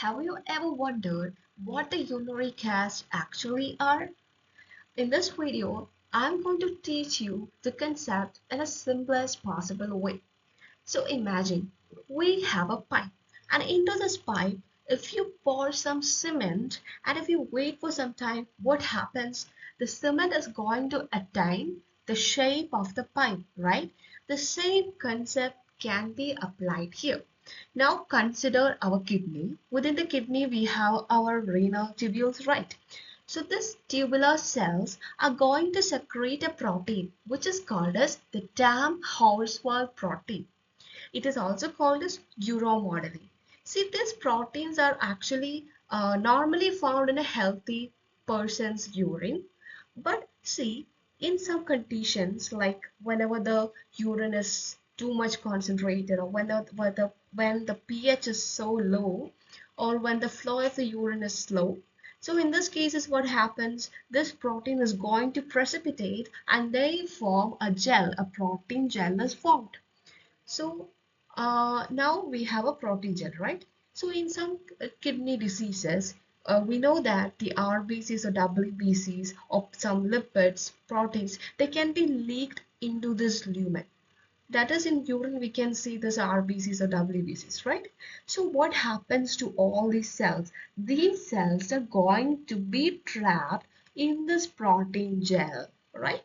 Have you ever wondered what the urinary casts actually are? In this video, I'm going to teach you the concept in the simplest possible way. So imagine we have a pipe, and into this pipe, if you pour some cement and if you wait for some time, what happens? The cement is going to attain the shape of the pipe, right? The same concept can be applied here. Now consider our kidney. Within the kidney, we have our renal tubules, right? So these tubular cells are going to secrete a protein which is called as the Tamm Horsfall protein. It is also called as uromodulin. See, these proteins are actually normally found in a healthy person's urine. But see, in some conditions, like whenever the urine is too much concentrated, or when the pH is so low, or when the flow of the urine is slow, so in this case is what happens, this protein is going to precipitate and they form a gel, a protein gel is formed. So now we have a protein gel, right? So in some kidney diseases, we know that the RBCs or WBCs or some lipids, proteins, they can be leaked into this lumen. That is, in urine we can see this RBCs or WBCs, right? So what happens to all these cells? These cells are going to be trapped in this protein gel, right?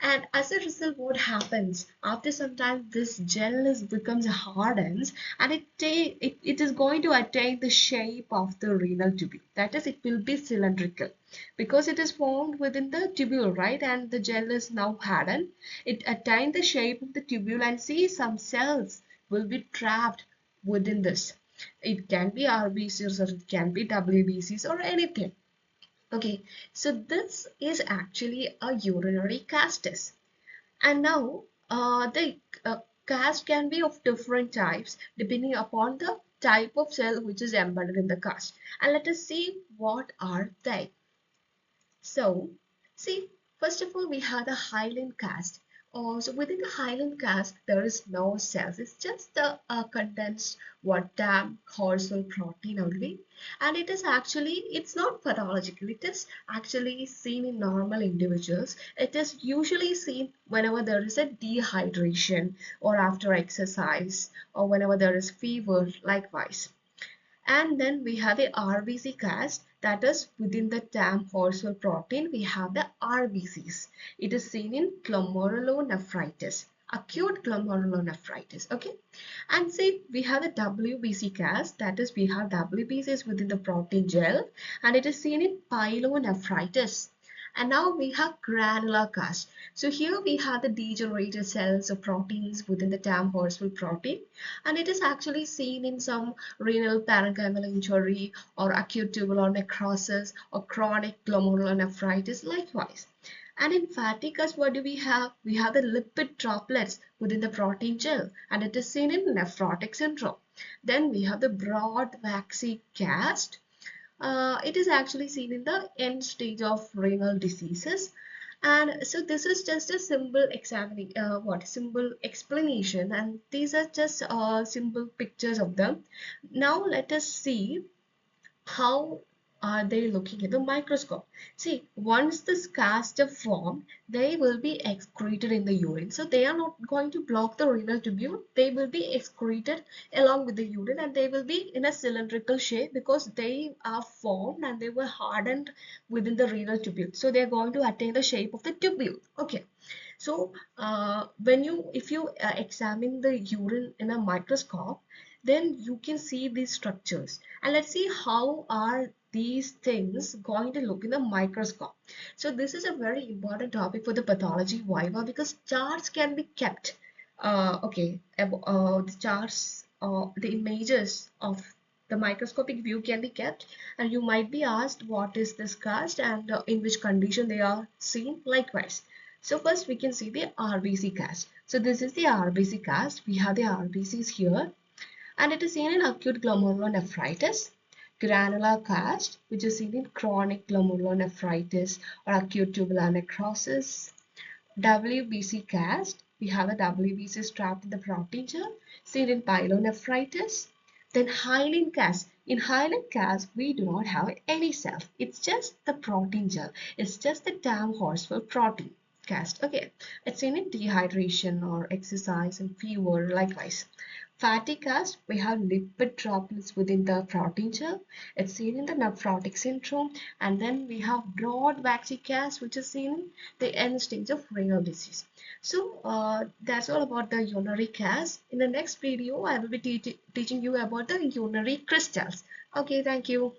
And as a result, what happens after some time, this gel becomes hardens and it is going to attain the shape of the renal tubule. That is, it will be cylindrical because it is formed within the tubule, right? And the gel is now hardened. It attained the shape of the tubule, and see, some cells will be trapped within this. It can be RBCs or it can be WBCs or anything. Okay, so this is actually a urinary castus. And now the cast can be of different types depending upon the type of cell which is embedded in the cast. And let us see what are they. So, see, first of all, we have the hyaline cast. So within the hyaline cast, there is no cells. It's just the condensed Tamm Horsfall protein only. And it is actually, it's not pathological. It is actually seen in normal individuals. It is usually seen whenever there is a dehydration or after exercise or whenever there is fever, likewise. And then we have the RBC cast, that is within the Tamm Horsfall protein we have the RBCs. It is seen in glomerulonephritis, acute glomerulonephritis. Okay, and see, we have the WBC cast, that is we have WBCs within the protein gel, and it is seen in pyelonephritis. And now we have granular cast. So here we have the degenerated cells or proteins within the Tamm Horsfall protein, and it is actually seen in some renal parenchymal injury or acute tubular necrosis or chronic glomerulonephritis likewise. And in fatty cast, what do we have? We have the lipid droplets within the protein gel, and it is seen in nephrotic syndrome. Then we have the broad waxy cast. It is actually seen in the end stage of renal diseases. And so this is just a simple simple explanation, and these are just simple pictures of them. Now let us see how are they looking at the microscope. See, once this cast are formed, they will be excreted in the urine. So they are not going to block the renal tubule. They will be excreted along with the urine, and they will be in a cylindrical shape because they are formed and they were hardened within the renal tubule. So they are going to attain the shape of the tubule. Okay. So if you examine the urine in a microscope, then you can see these structures. And let's see how are these things going to look in the microscope. So this is a very important topic for the pathology Viva because charts can be kept. The charts, the images of the microscopic view can be kept, and you might be asked what is this cast and in which condition they are seen likewise. So first we can see the RBC cast. So this is the RBC cast. We have the RBCs here, and it is seen in acute glomerulonephritis. Granular cast, which is seen in chronic glomerulonephritis or acute tubular necrosis. WBC cast, we have a WBC trapped in the protein gel, seen in pyelonephritis. Then hyaline cast. In hyaline cast, we do not have any cells. It's just the protein gel. It's just the Tamm Horsfall protein cast. Okay, it's seen in dehydration or exercise and fever likewise. Fatty cast, we have lipid droplets within the protein gel. It's seen in the nephrotic syndrome. And then we have broad waxy cast, which is seen in the end stage of renal disease. So that's all about the urinary cast. In the next video, I will be teaching you about the urinary crystals. Okay, thank you.